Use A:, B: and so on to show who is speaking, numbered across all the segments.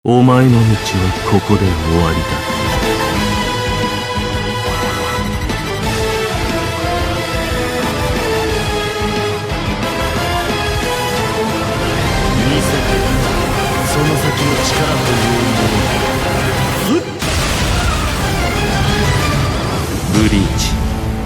A: お前の道はここで終わりだ。見せてその先の力というもの。ブリーチ、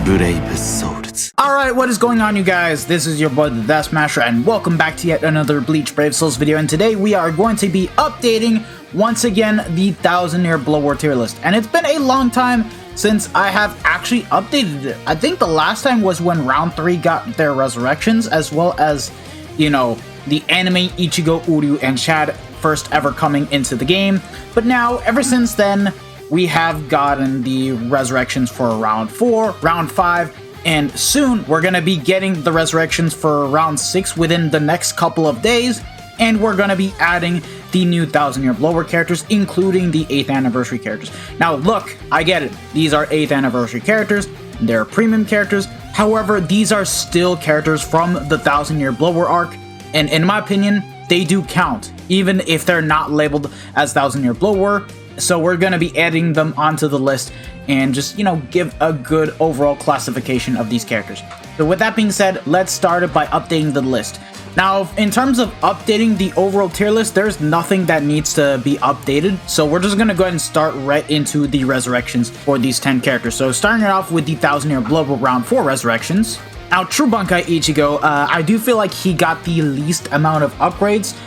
A: ブレイブソウルズ。
B: Alright, what is going on, you guys? This is your boy the Death Smasher, and welcome back to yet another Bleach Brave Souls video. And today we are going to be updating once again the 1000-year Blood War tier list. And it's been a long time since I have actually updated it. I think the last time was when round 3 got their resurrections, as well as, you know, the anime Ichigo, Uryu, and Chad first ever coming into the game. But now, ever since then, we have gotten the resurrections for round 4, round 5, and soon we're gonna be getting the resurrections for round 6 within the next couple of days, and we're gonna be adding the new 1000-year Blood War characters, including the 8th anniversary characters. Now look, I get it, these are 8th anniversary characters, they're premium characters, however, these are still characters from the 1000-year Blood War arc, and in my opinion, they do count, even if they're not labeled as 1000-year Blood War. So we're going to be adding them onto the list and just, you know, give a good overall classification of these characters. So with that being said, let's start it by updating the list. Now, in terms of updating the overall tier list, there's nothing that needs to be updated. So we're just going to go ahead and start right into the resurrections for these 10 characters. So starting it off with the 1000-year Blood War round 4 resurrections. Now, True Bankai Ichigo, I do feel like he got the least amount of upgrades.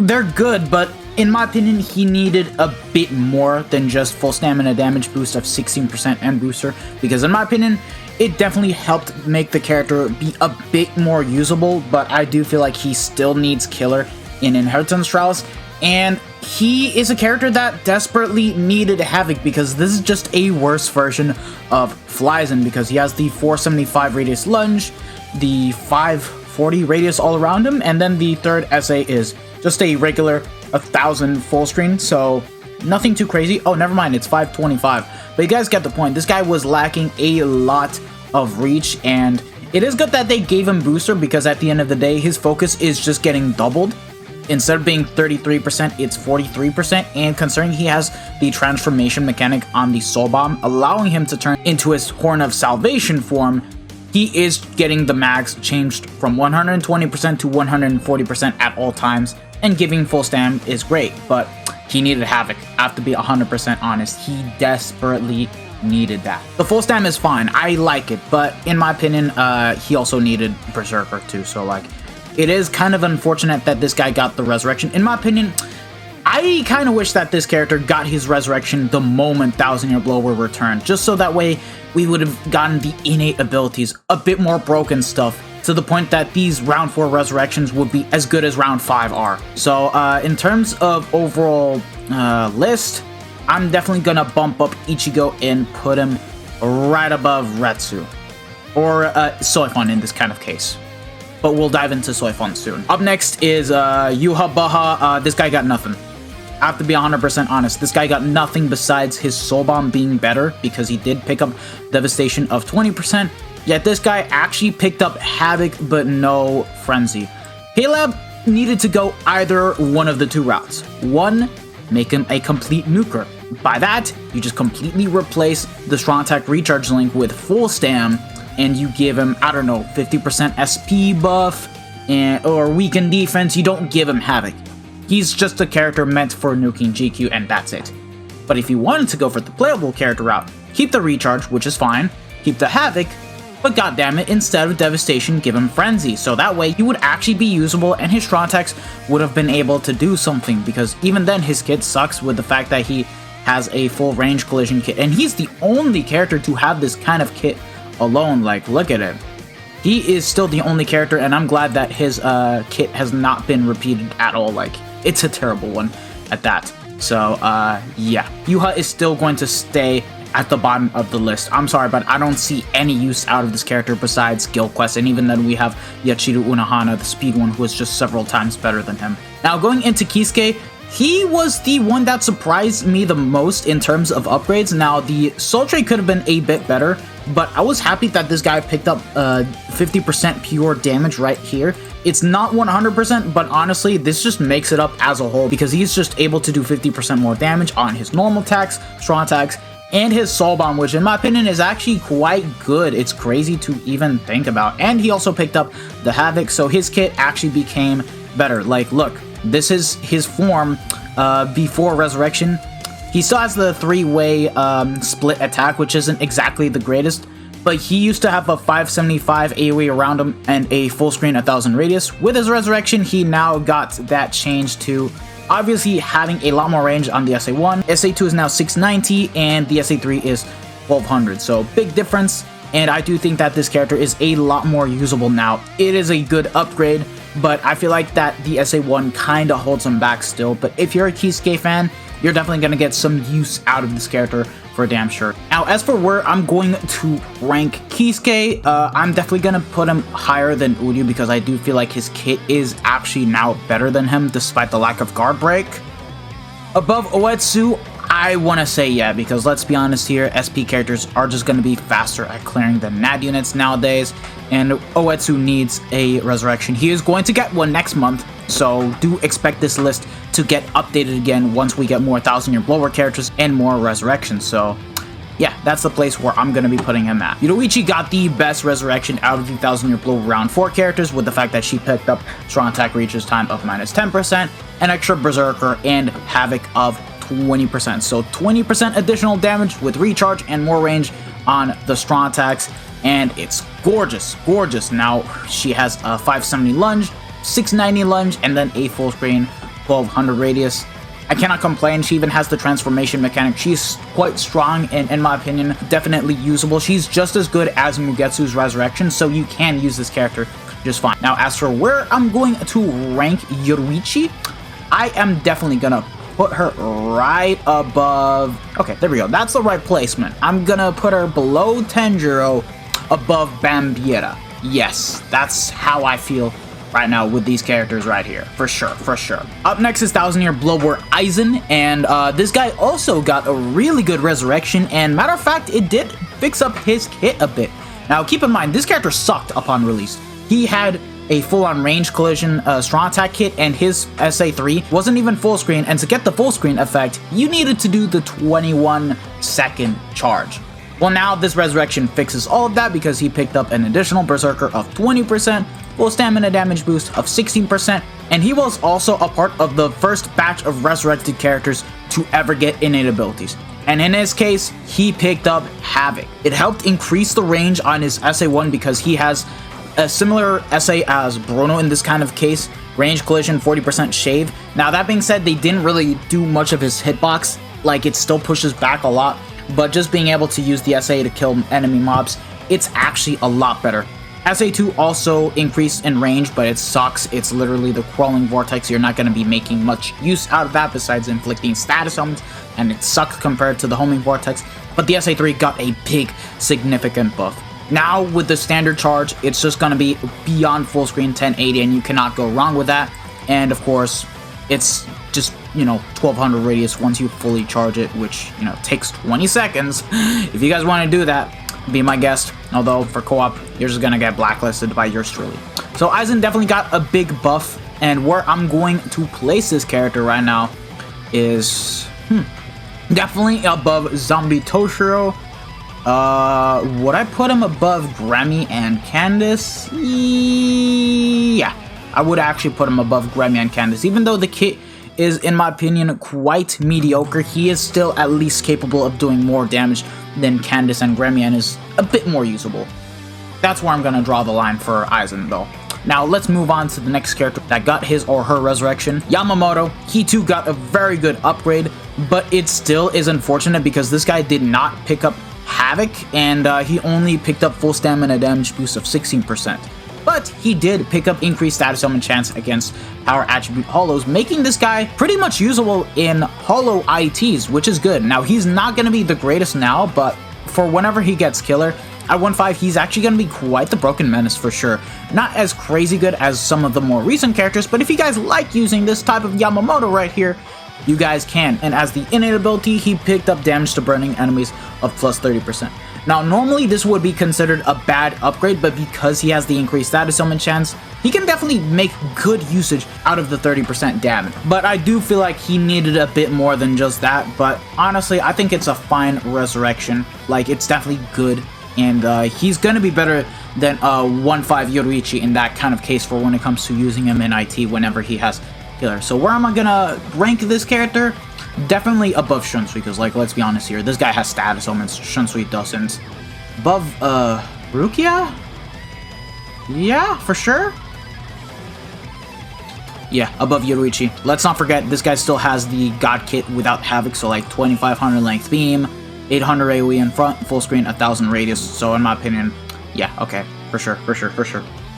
B: They're good, but in my opinion, he needed a bit more than just full stamina damage boost of 16% and booster, because in my opinion, it definitely helped make the character be a bit more usable, but I do feel like he still needs killer in Inheritance Trials, and he is a character that desperately needed Havoc, because this is just a worse version of Flyzen, because he has the 475 radius lunge, the 540 radius all around him, and then the third SA is just a regular 1000 full screen, so nothing too crazy. Oh, never mind, it's 525. But you guys get the point. This guy was lacking a lot of reach, and it is good that they gave him booster, because at the end of the day, his focus is just getting doubled. Instead of being 33%, it's 43%, and considering he has the transformation mechanic on the Soul Bomb, allowing him to turn into his Horn of Salvation form, he is getting the max changed from 120% to 140% at all times, and giving full stam is great, but he needed Havoc. I have to be 100% honest, he desperately needed that. The full stam is fine, I like it, but in my opinion, he also needed Berserker too, so like, it is kind of unfortunate that this guy got the resurrection. In my opinion, I kind of wish that this character got his resurrection the moment 1000-year Blood War returned, just so that way we would have gotten the innate abilities, a bit more broken stuff, to the point that these round 4 resurrections would be as good as round 5 are. So in terms of overall list, I'm definitely gonna bump up Ichigo and put him right above Retsu, or Soifun in this kind of case. But we'll dive into Soifun soon. Up next is Yuha Baha. This guy got nothing. I have to be 100% honest, this guy got nothing besides his Soul Bomb being better, because he did pick up Devastation of 20%, yet this guy actually picked up Havoc but no Frenzy. Caleb needed to go either one of the two routes. One, make him a complete nuker. By that, you just completely replace the Strong Attack Recharge Link with full stam, and you give him, I don't know, 50% SP buff, or weakened defense. You don't give him Havoc. He's just a character meant for nuking GQ, and that's it. But if you wanted to go for the playable character route, keep the recharge, which is fine, keep the Havoc, but goddammit, instead of Devastation, give him Frenzy, so that way he would actually be usable and his strong attacks would have been able to do something, because even then his kit sucks with the fact that he has a full range collision kit, and he's the only character to have this kind of kit alone. Like, look at him. He is still the only character, and I'm glad that his kit has not been repeated at all. Like, it's a terrible one at that. So, yeah. Yuha is still going to stay at the bottom of the list. I'm sorry, but I don't see any use out of this character besides Guild Quest, and even then we have Yachiru Unohana, the speed one, who is just several times better than him. Now, going into Kisuke, he was the one that surprised me the most in terms of upgrades. Now, the Soul Trade could have been a bit better, but I was happy that this guy picked up 50% pure damage right here. It's not 100%, but honestly, this just makes it up as a whole because he's just able to do 50% more damage on his normal attacks, strong attacks, and his Soul Bomb, which in my opinion is actually quite good. It's crazy to even think about. And he also picked up the Havoc, so his kit actually became better. Like, look, this is his form before Resurrection. He still has the 3-way split attack, which isn't exactly the greatest, but he used to have a 575 AoE around him and a full screen 1000 radius. With his Resurrection, he now got that changed to obviously having a lot more range on the SA1. SA2 is now 690 and the SA3 is 1200, so big difference. And I do think that this character is a lot more usable now. It is a good upgrade, but I feel like that the SA1 kind of holds him back still. But if you're a Kisuke fan, you're definitely going to get some use out of this character for damn sure. Now, as for where I'm going to rank Kisuke, I'm definitely going to put him higher than Uryu because I do feel like his kit is actually now better than him despite the lack of guard break. Above Oetsu, I want to say yeah, because let's be honest here, SP characters are just going to be faster at clearing than NAD units nowadays, and Oetsu needs a Resurrection. He is going to get one next month, so do expect this list to get updated again once we get more 1000-year blower characters and more Resurrections. So yeah, that's the place where I'm going to be putting him at. Yoruichi got the best Resurrection out of the 1000-year blow round 4 characters with the fact that she picked up strong attack reaches time of -10%, an extra Berserker, and Havoc of 20%. So 20% additional damage with recharge and more range on the strong attacks, and it's gorgeous, gorgeous. Now she has a 570 lunge, 690 lunge, and then a full screen 1200 radius. I cannot complain. She even has the transformation mechanic. She's quite strong and, in my opinion, definitely usable. She's just as good as Mugetsu's Resurrection, so you can use this character just fine. Now, as for where I'm going to rank Yoruichi, I am definitely gonna put her right above... Okay, there we go. That's the right placement. I'm gonna put her below Tanjiro, above Bambiera. Yes, that's how I feel right now with these characters right here, for sure, for sure. Up next is 1000-year blower Aizen, and this guy also got a really good Resurrection, and matter of fact, it did fix up his kit a bit. Now, keep in mind, this character sucked upon release. He had a full-on range collision strong attack kit, and his SA3 wasn't even full screen, and to get the full screen effect, you needed to do the 21-second charge. Well, now this Resurrection fixes all of that because he picked up an additional Berserker of 20%, full stamina damage boost of 16%, and he was also a part of the first batch of Resurrected characters to ever get innate abilities. And in his case, he picked up Havoc. It helped increase the range on his SA1 because he has a similar SA as Bruno in this kind of case, range collision, 40% shave. Now that being said, they didn't really do much of his hitbox, like it still pushes back a lot, but just being able to use the SA to kill enemy mobs, it's actually a lot better. SA2 also increased in range, but it sucks. It's literally the crawling vortex. You're not going to be making much use out of that besides inflicting status ailments, and it sucks compared to the homing vortex, but the SA3 got a big, significant buff. Now, with the standard charge, it's just going to be beyond full screen 1080, and you cannot go wrong with that. And, of course, it's just, 1200 radius once you fully charge it, which, takes 20 seconds. If you guys want to do that, be my guest. Although, for co-op, you're just going to get blacklisted by yours truly. So, Aizen definitely got a big buff, and where I'm going to place this character right now is definitely above Zombie Toshiro. Would I put him above Grammy and Candace? Yeah, I would actually put him above Grammy and Candace. Even though the kit is, in my opinion, quite mediocre, he is still at least capable of doing more damage than Candace and Grammy and is a bit more usable. That's where I'm going to draw the line for Aizen, though. Now, let's move on to the next character that got his or her Resurrection. Yamamoto, he too got a very good upgrade, but it still is unfortunate because this guy did not pick up Havoc, and he only picked up full stamina damage boost of 16%. But he did pick up increased status element chance against power attribute holos, making this guy pretty much usable in holo ITs, which is good. Now, he's not going to be the greatest now, but for whenever he gets killer, at 1.5, he's actually going to be quite the broken menace for sure. Not as crazy good as some of the more recent characters, but if you guys like using this type of Yamamoto right here, you guys can. And as the innate ability, he picked up damage to burning enemies of plus 30%. Now, normally this would be considered a bad upgrade, but because he has the increased status element chance, he can definitely make good usage out of the 30% damage. But I do feel like he needed a bit more than just that, but honestly, I think it's a fine resurrection. Like, it's definitely good, and he's gonna be better than 1-5 Yoruichi in that kind of case for when it comes to using him in IT whenever he has healer. So where am I gonna rank this character? Definitely above Shunsui, because, like, let's be honest here, this guy has status elements, Shunsui doesn't. Above, Rukia? Yeah, for sure. Yeah, above Yoruichi. Let's not forget, this guy still has the God Kit without Havoc, so, like, 2500 length beam, 800 AoE in front, full screen, 1000 radius, so in my opinion, yeah, okay, for sure.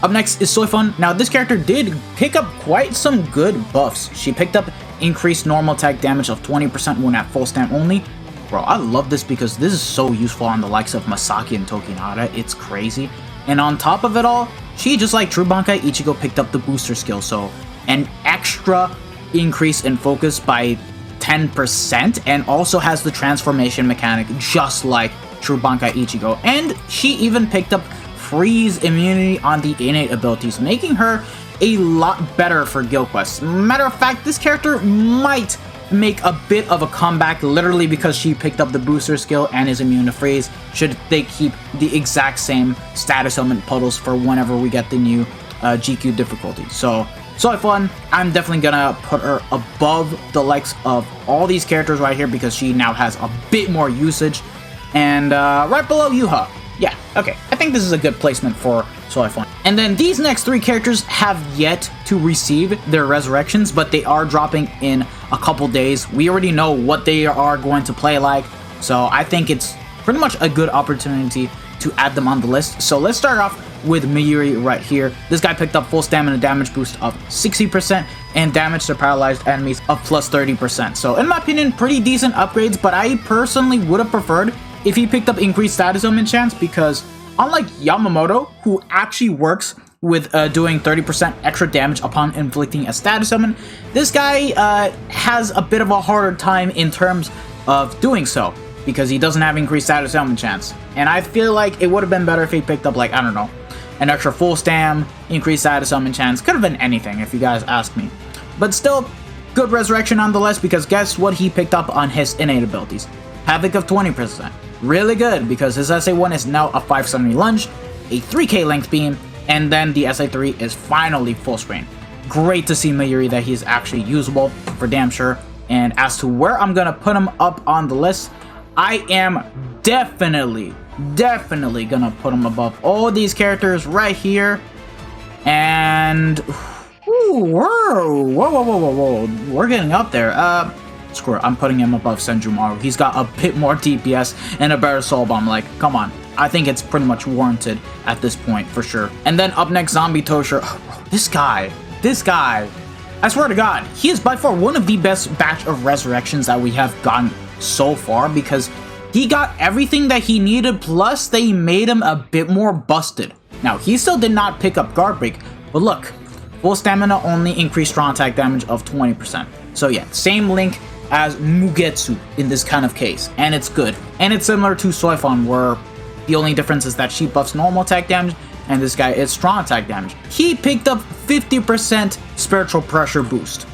B: Up next is Soifun. Now, this character did pick up quite some good buffs. She picked up increased normal attack damage of 20% when at full stamp only. Bro, I love this because this is so useful on the likes of Masaki and Tokinara. It's crazy. And on top of it all, she, just like True Bankai Ichigo, picked up the booster skill. So, an extra increase in focus by 10%, and also has the transformation mechanic just like True Bankai Ichigo. And she even picked up freeze immunity on the innate abilities, making her a lot better for guild quests. Matter of fact, this character might make a bit of a comeback literally because she picked up the booster skill and is immune to freeze, should they keep the exact same status element puddles for whenever we get the new GQ difficulty. So fun. I'm definitely gonna put her above the likes of all these characters right here because she now has a bit more usage. And right below Yuha. Yeah, okay. I think this is a good placement for Soifun. And then these next three characters have yet to receive their resurrections, but they are dropping in a couple days. We already know what they are going to play like, so I think it's pretty much a good opportunity to add them on the list. So let's start off with Mayuri right here. This guy picked up full stamina damage boost of 60% and damage to paralyzed enemies of plus 30%. So in my opinion, pretty decent upgrades, but I personally would have preferred if he picked up increased status element chance, because unlike Yamamoto, who actually works with doing 30% extra damage upon inflicting a status element, this guy has a bit of a harder time in terms of doing so, because he doesn't have increased status element chance. And I feel like it would have been better if he picked up, like, I don't know, an extra full stam, increased status element chance. Could have been anything if you guys ask me. But still, good resurrection nonetheless, because guess what he picked up on his innate abilities? Havoc of 20%. Really good, because his SA1 is now a 570 lunge, a 3k length beam, and then the SA3 is finally full screen. Great to see Mayuri that he's actually usable, for damn sure. And as to where I'm gonna put him up on the list, I am definitely gonna put him above all these characters right here. And whoa, we're getting up there. Screw it, I'm putting him above Senjumaru. He's got a bit more DPS and a better soul bomb. Like, come on. I think it's pretty much warranted at this point, for sure. And then up next, Zombie Tosher. This guy. I swear to God, he is by far one of the best batch of resurrections that we have gotten so far, because he got everything that he needed, plus they made him a bit more busted. Now, he still did not pick up Guard Break, but look, full stamina only increased strong attack damage of 20%. So yeah, same link as Mugetsu in this kind of case, and it's good. And it's similar to Soifun, where the only difference is that she buffs normal attack damage, and this guy is strong attack damage. He picked up 50% spiritual pressure boost.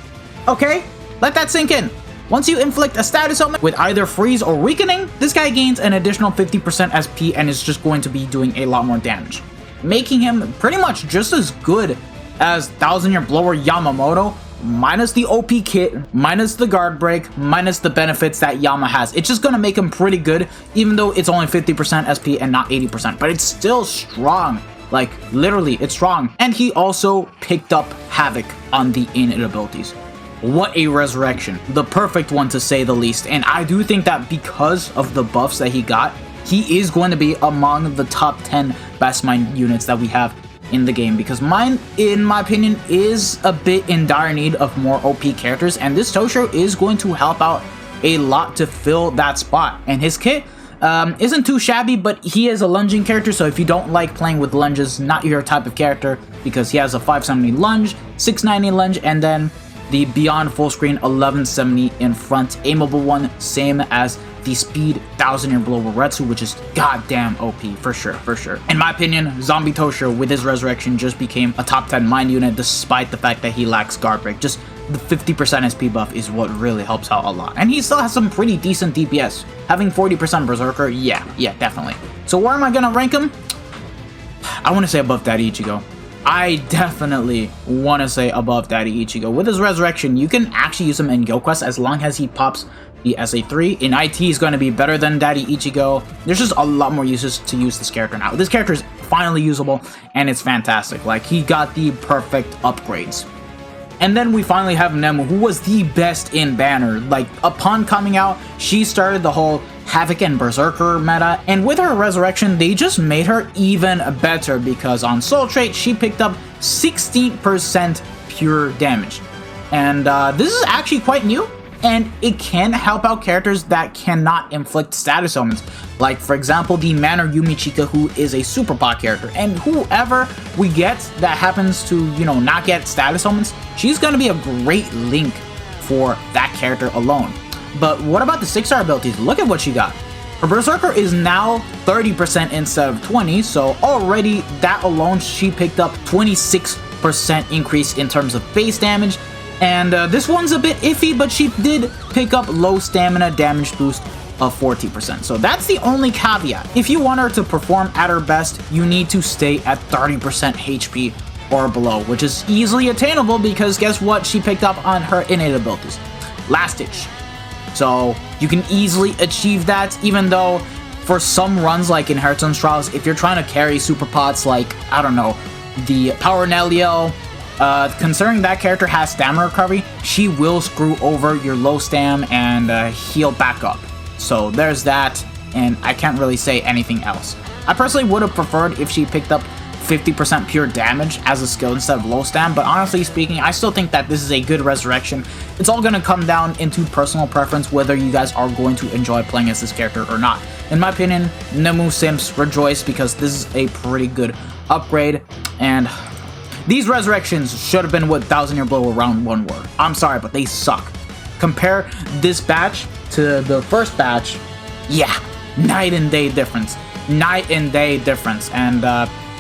B: Okay, let that sink in. Once you inflict a status element with either freeze or weakening, this guy gains an additional 50% SP and is just going to be doing a lot more damage, making him pretty much just as good as 1000-year blower Yamamoto, minus the OP kit, minus the guard break, minus the benefits that Yama has. It's just gonna make him pretty good, even though it's only 50% SP and not 80%, but it's still strong. Like, literally, it's strong. And he also picked up Havoc on the innate abilities. What a resurrection. The perfect one, to say the least. And I do think that because of the buffs that he got, he is going to be among the top 10 best mine units that we have in the game, because mine, in my opinion, is a bit in dire need of more OP characters, and this Toshiro is going to help out a lot to fill that spot. And his kit isn't too shabby, but he is a lunging character, so if you don't like playing with lunges, not your type of character, because he has a 570 lunge, 690 lunge, and then the Beyond Full Screen 1170 in front aimable one, same as the Speed 1000 Year Blower Retsu, which is goddamn OP for sure. In my opinion, Zombie Toshiro with his Resurrection just became a top 10 mind unit despite the fact that he lacks guard break. Just the 50% SP buff is what really helps out a lot. And he still has some pretty decent DPS. Having 40% Berserker, yeah, definitely. So where am I gonna rank him? I want to say above Daddy Ichigo. I definitely want to say above Daddy Ichigo. With his Resurrection, you can actually use him in Guild Quest as long as he pops the SA3. In IT, he's going to be better than Daddy Ichigo. There's just a lot more uses to use this character now. This character is finally usable, and it's fantastic. Like, he got the perfect upgrades. And then we finally have Nemu, who was the best in Banner. Like, upon coming out, she started the whole Havoc and Berserker meta, and with her Resurrection, they just made her even better because on Soul Trait, she picked up 16% pure damage. And this is actually quite new, and it can help out characters that cannot inflict status ailments. Like, for example, the Manor Yumichika, who is a super pot character, and whoever we get that happens to, you know, not get status ailments, she's gonna be a great link for that character alone. But what about the 6-star abilities? Look at what she got. Her Berserker is now 30% instead of 20, so already that alone she picked up 26% increase in terms of base damage. And this one's a bit iffy, but she did pick up low stamina damage boost of 40%. So that's the only caveat. If you want her to perform at her best, you need to stay at 30% HP or below, which is easily attainable because guess what she picked up on her innate abilities? Last Ditch. So you can easily achieve that, even though for some runs like Inheritance Trials, if you're trying to carry super pots like, I don't know, the Power Neliel, considering that character has stamina recovery, she will screw over your low stam and heal back up. So there's that, and I can't really say anything else. I personally would have preferred if she picked up 50% pure damage as a skill instead of low stam, but honestly speaking, I still think that this is a good Resurrection. It's all going to come down into personal preference whether you guys are going to enjoy playing as this character or not. In my opinion, Nemu Simps rejoice because this is a pretty good upgrade, and these Resurrections should have been what 1000 Year Blower Round 1 were. I'm sorry, but they suck. Compare this batch to the first batch, yeah, night and day difference.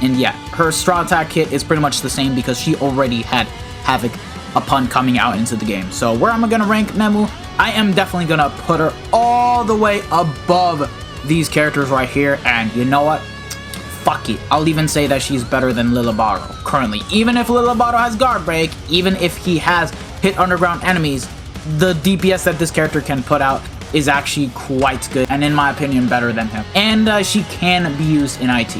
B: And yeah, her Straw Attack kit is pretty much the same because she already had Havoc upon coming out into the game. So where am I gonna rank Nemu? I am definitely gonna put her all the way above these characters right here, and you know what? Fuck it. I'll even say that she's better than Lilibaro currently. Even if Lilibaro has guard break, even if he has hit underground enemies, the DPS that this character can put out is actually quite good, and in my opinion, better than him. And she can be used in IT.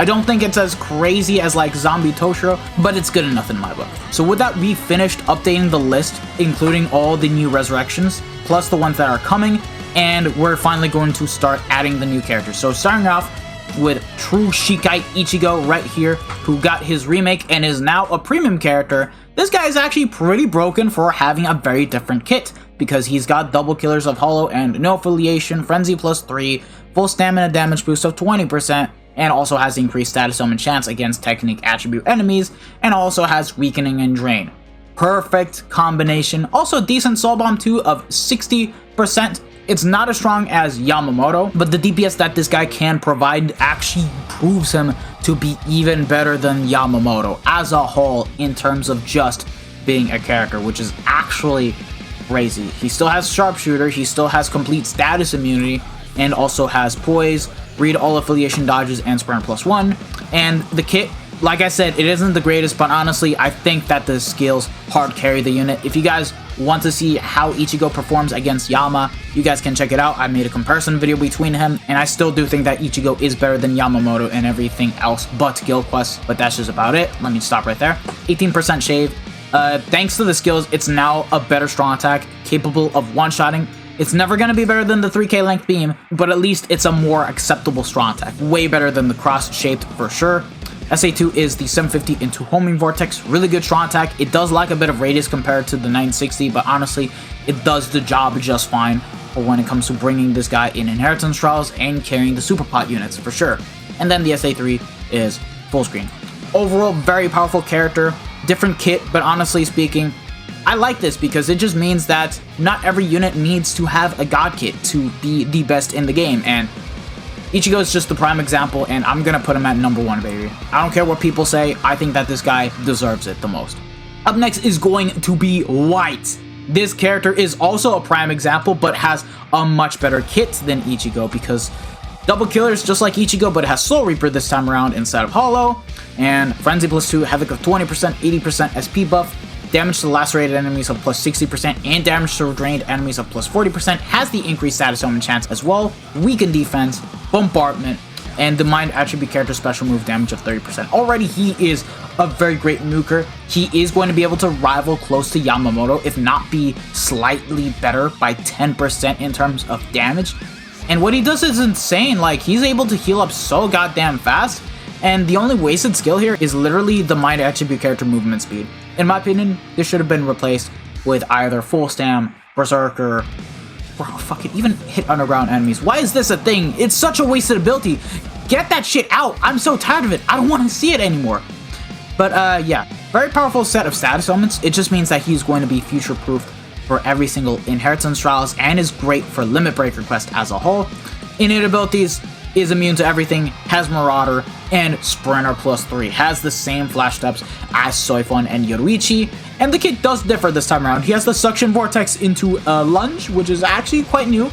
B: I don't think it's as crazy as like Zombie Toshiro, but it's good enough in my book. So with that, we finished updating the list, including all the new Resurrections, plus the ones that are coming, and we're finally going to start adding the new characters. So starting off with True Shikai Ichigo right here, who got his remake and is now a premium character. This guy is actually pretty broken for having a very different kit, because he's got double killers of Hollow and no affiliation, frenzy +3, full stamina damage boost of 20%, and also has increased status ailment chance against technique attribute enemies, and also has weakening and drain. Perfect combination. Also decent soul bomb too of 60%. It's not as strong as Yamamoto, but the DPS that this guy can provide actually proves him to be even better than Yamamoto as a whole in terms of just being a character, which is actually crazy. He still has Sharpshooter, he still has complete status immunity, and also has Poise, read all affiliation dodges, and Sprint +1. And the kit, like I said, it isn't the greatest, but honestly, I think that the skills hard carry the unit. If you guys want to see how Ichigo performs against Yama, you guys can check it out. I made a comparison video between him, and I still do think that Ichigo is better than Yamamoto and everything else but Guild Quest, but that's just about it. Let me stop right there. 18% shave. Thanks to the skills, it's now a better strong attack, capable of one-shotting. It's never going to be better than the 3k length beam, but at least it's a more acceptable strong attack. Way better than the cross-shaped for sure. SA2 is the 750 into homing vortex. Really good strong attack. It does lack a bit of radius compared to the 960, but honestly, it does the job just fine for when it comes to bringing this guy in Inheritance Trials and carrying the super pot units for sure. And then the SA3 is full screen. Overall, very powerful character. Different kit, but honestly speaking, I like this because it just means that not every unit needs to have a god kit to be the best in the game, and Ichigo is just the prime example, and I'm gonna put him at number 1, baby. I don't care what people say, I think that this guy deserves it the most. Up next is going to be White. This character is also a prime example, but has a much better kit than Ichigo because double killers just like Ichigo, but it has Soul Reaper this time around instead of Hollow, and Frenzy +2, Havoc of 20%, 80% SP buff, damage to lacerated enemies of plus 60%, and damage to drained enemies of plus 40%, has the increased status element chance as well, weakened defense, bombardment, and the Mind Attribute character special move damage of 30%. Already he is a very great nuker. He is going to be able to rival close to Yamamoto, if not be slightly better by 10% in terms of damage. And what he does is insane. Like, he's able to heal up so goddamn fast, and the only wasted skill here is literally the Mind Attribute character movement speed. In my opinion, this should have been replaced with either Full Stam, Berserker, bro, fuck it, even hit underground enemies. Why is this a thing? It's such a wasted ability. Get that shit out. I'm so tired of it. I don't want to see it anymore. But yeah, very powerful set of status elements. It just means that he's going to be future-proof for every single Inheritance Trials and is great for Limit Breaker Quest as a whole. Innate abilities, is immune to everything, has Marauder, and Sprinter +3. Has the same flash steps as Soifon and Yoruichi, and the kit does differ this time around. He has the Suction Vortex into Lunge, which is actually quite new.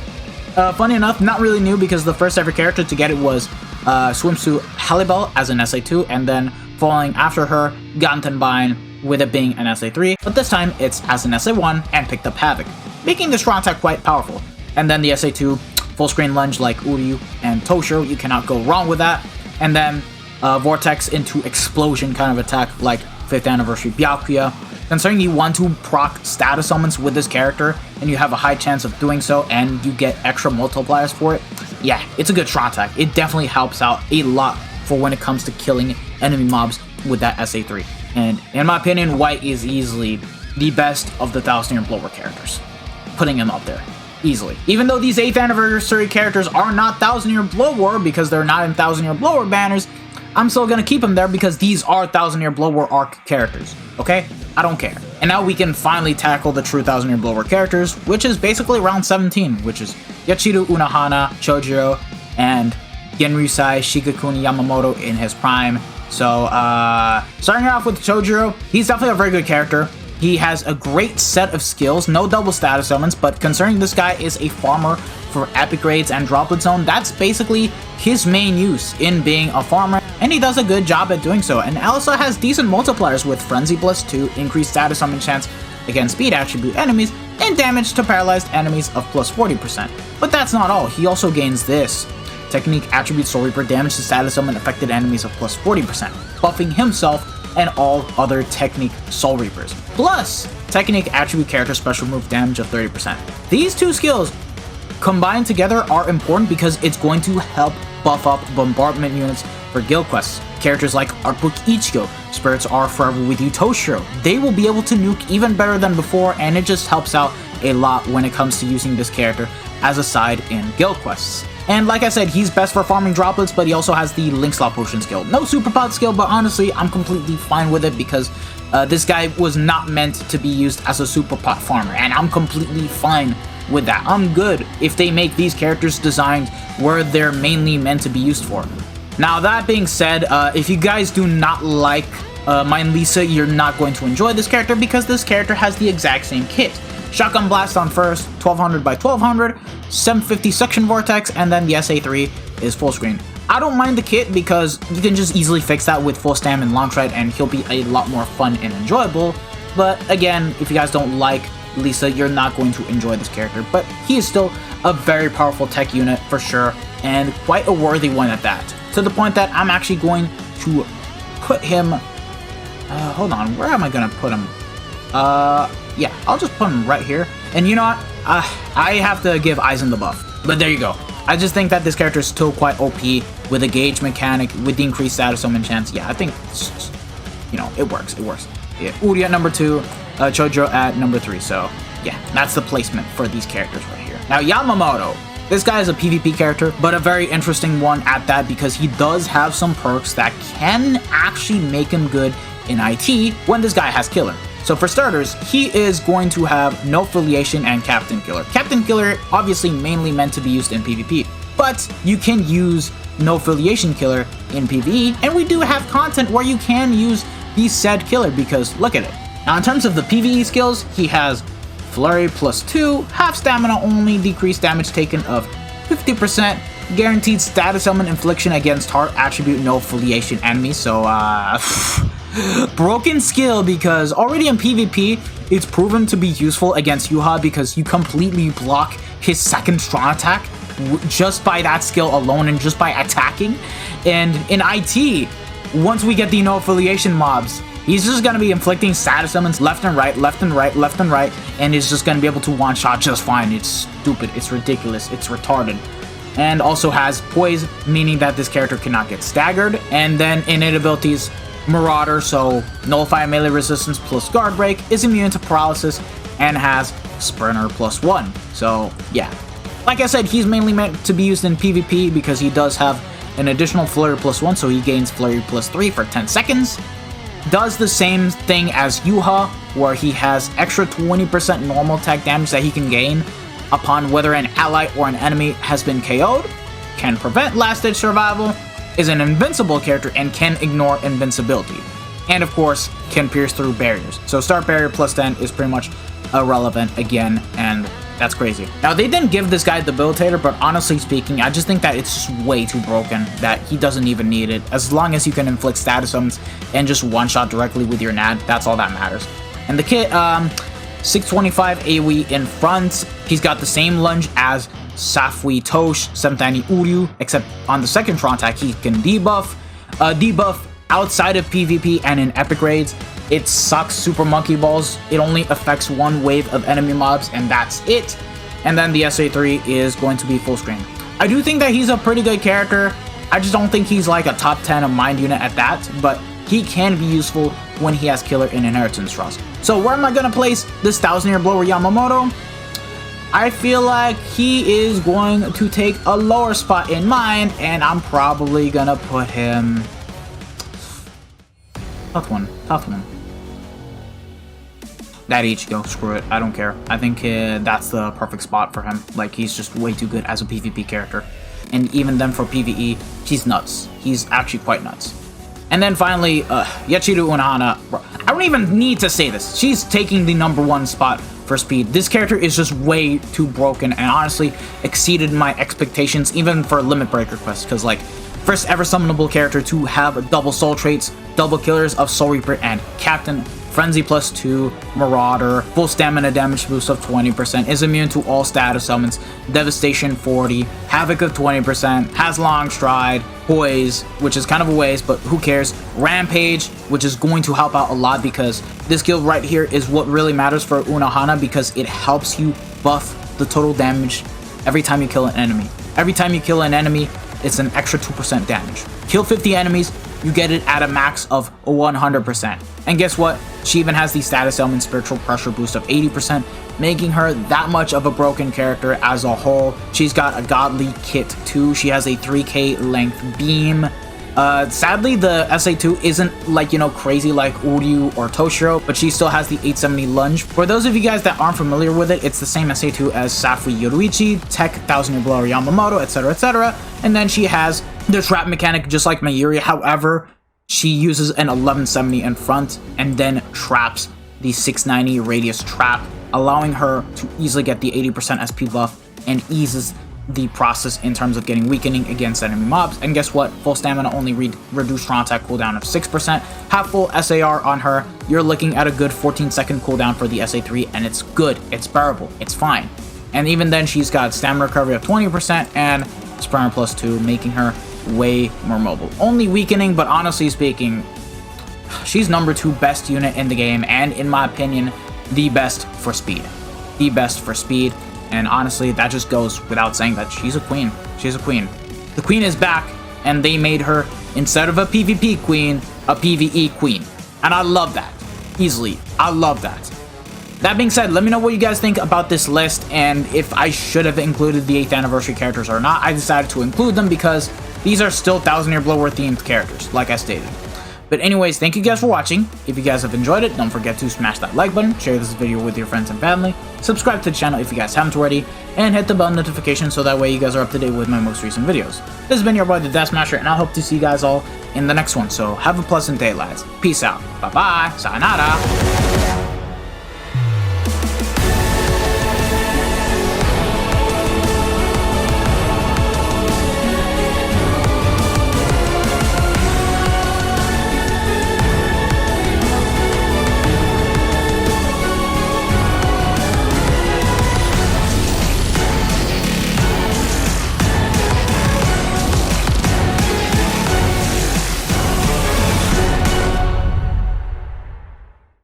B: Funny enough, not really new because the first ever character to get it was Swimsuit Halibel as an SA2, and then following after her, Gantenbein, with it being an SA3, but this time it's as an SA1 and picked up Havoc, making the strong attack quite powerful. And then the SA2, full screen lunge like Uryu and Toshiro, you cannot go wrong with that. And then Vortex into Explosion kind of attack like 5th Anniversary Byakuya. Considering you want to proc status elements with this character, and you have a high chance of doing so, and you get extra multipliers for it, yeah, it's a good strong attack. It definitely helps out a lot for when it comes to killing enemy mobs with that SA3. And in my opinion, White is easily the best of the 1000 Year Blower characters. Putting him up there. Easily. Even though these 8th Anniversary characters are not 1000 Year Blower because they're not in 1000 Year Blower banners, I'm still gonna keep them there because these are 1000 Year Blower arc characters. Okay? I don't care. And now we can finally tackle the true 1000 Year Blower characters, which is basically round 17, which is Yachiru Unohana, Chojiro, and Genryusai Shigekuni Yamamoto in his prime. So, starting off with Chojiro, he's definitely a very good character. He has a great set of skills, no double status elements, but concerning this guy is a farmer for epic raids and droplet zone, that's basically his main use in being a farmer, and he does a good job at doing so. And also has decent multipliers with Frenzy +2, increased status summon chance against speed attribute enemies, and damage to paralyzed enemies of +40%. But that's not all, he also gains this. Technique Attribute Soul Reaper, damage to status summon affected enemies of +40%, buffing himself and all other Technique Soul Reapers. Plus, Technique Attribute Character Special Move damage of 30%. These two skills combined together are important because it's going to help buff up bombardment units for guild quests. Characters like Artbook Ichigo, Spirits Are Forever With You Toshiro, they will be able to nuke even better than before, and it just helps out a lot when it comes to using this character as a side in guild quests. And like I said, he's best for farming droplets, but he also has the Link Slot Potion skill. No Super Pot skill, but honestly, I'm completely fine with it because this guy was not meant to be used as a Super Pot farmer, and I'm completely fine with that. I'm good if they make these characters designed where they're mainly meant to be used for. Now, that being said, if you guys do not like Mind Lisa, you're not going to enjoy this character because this character has the exact same kit. Shotgun Blast on first, 1200 by 1200, 750 Suction Vortex, and then the SA3 is full screen. I don't mind the kit because you can just easily fix that with Full Stam and Launch Ride and he'll be a lot more fun and enjoyable. But again, if you guys don't like Lisa, you're not going to enjoy this character. But he is still a very powerful tech unit for sure, and quite a worthy one at that. To the point that I'm actually going to put him... hold on, where am I going to put him? Yeah, I'll just put him right here. And you know what? I have to give Aizen the buff. But there you go. I just think that this character is still quite OP with a gauge mechanic, with the increased status summon chance. Yeah, I think, you know, it works. It works. Yeah, Uri at number 2, Chojiro at number 3. So, yeah, that's the placement for these characters right here. Now, Yamamoto. This guy is a PvP character, but a very interesting one at that because he does have some perks that can actually make him good in IT when this guy has Killer. So for starters, he is going to have No Affiliation and Captain Killer. Captain Killer obviously mainly meant to be used in PvP, but you can use No Affiliation Killer in PvE, and we do have content where you can use the said killer because look at it. Now in terms of the PvE skills, he has Flurry +2, half stamina only, decreased damage taken of 50%, guaranteed status element infliction against heart attribute no affiliation enemies, so broken skill because already in PvP, it's proven to be useful against Yuha because you completely block his second strong attack just by that skill alone and just by attacking. And in IT, once we get the no affiliation mobs, he's just going to be inflicting status summons left and right, left and right, left and right, and he's just going to be able to one-shot just fine. It's stupid, it's ridiculous, it's retarded. And also has Poise, meaning that this character cannot get staggered. And then innate abilities, Marauder, so nullify melee resistance plus guard break, is immune to paralysis, and has Sprinter +1. So yeah, like I said, he's mainly meant to be used in PvP because he does have an additional Flurry +1, so he gains Flurry +3 for 10 seconds. Does the same thing as Yuha, where he has extra 20% normal attack damage that he can gain upon whether an ally or an enemy has been KO'd, can prevent last ditch survival, is an invincible character and can ignore invincibility, and of course can pierce through barriers. So start barrier +10 is pretty much irrelevant again, and that's crazy. Now they didn't give this guy debilitator, but honestly speaking, I just think that it's just way too broken that he doesn't even need it. As long as you can inflict status summons and just one-shot directly with your NAD, that's all that matters. And the kit, 625 AoE in front. He's got the same lunge as Safui Tosh, 790 Uryu, except on the second front attack he can debuff. Debuff outside of PvP and in epic raids. It sucks super monkey balls. It only affects one wave of enemy mobs and that's it. And then the SA3 is going to be full screen. I do think that he's a pretty good character. I just don't think he's like a top 10 of mind unit at that, but he can be useful when he has killer in inheritance trust. So where am I gonna place this 1000-year blower Yamamoto? I feel like he is going to take a lower spot in mine, and I'm probably gonna put him... Tough one. That Ichigo, screw it, I don't care. I think that's the perfect spot for him. Like, he's just way too good as a PvP character. And even then for PvE, he's nuts. He's actually quite nuts. And then finally, Yachiru Unohana. I don't even need to say this. She's taking the #1 spot for speed. This character is just way too broken and honestly exceeded my expectations even for Limit Breaker Quest. Because, like, first ever summonable character to have double soul traits, double killers of Soul Reaper and Captain, Frenzy +2, Marauder, full stamina damage boost of 20%, is immune to all status summons, Devastation 40, Havoc of 20%, has Long Stride, Poise, which is kind of a waste, but who cares, Rampage, which is going to help out a lot because this skill right here is what really matters for Unohana because it helps you buff the total damage every time you kill an enemy. Every time you kill an enemy, it's an extra 2% damage. Kill 50 enemies, you get it at a max of 100%. And guess what? She even has the status element spiritual pressure boost of 80%, making her that much of a broken character as a whole. She's got a godly kit too. She has a 3k length beam. Sadly, the SA2 isn't like, you know, crazy like Uryu or Toshiro, but she still has the 870 lunge. For those of you guys that aren't familiar with it, it's the same SA2 as Safui Yoruichi, Tech, 1000-year blower Yamamoto, etc, etc. And then she has the trap mechanic just like Mayuri. However, she uses an 1170 in front and then traps the 690 radius trap, allowing her to easily get the 80% SP buff and eases the process in terms of getting weakening against enemy mobs. And guess what? Full stamina only reduced strong attack cooldown of 6%. Have full SAR on her. You're looking at a good 14-second cooldown for the SA3, and it's good. It's bearable. It's fine. And even then, she's got stamina recovery of 20% and Sprinter +2, making her way more mobile. Only weakening, but honestly speaking, she's #2 best unit in the game, and in my opinion, the best for speed. The best for speed. And honestly, that just goes without saying that she's a queen. She's a queen. The queen is back, and they made her, instead of a PvP queen, a PvE queen. And I love that. Easily. I love that. That being said, let me know what you guys think about this list, and if I should have included the 8th anniversary characters or not. I decided to include them because these are still 1000-year blower themed characters, like I stated. But anyways, thank you guys for watching. If you guys have enjoyed it, don't forget to smash that like button, share this video with your friends and family, subscribe to the channel if you guys haven't already, and hit the bell notification so that way you guys are up to date with my most recent videos. This has been your boy, the Death Smasher, and I hope to see you guys all in the next one. So have a pleasant day, lads. Peace out. Bye-bye. Sayonara.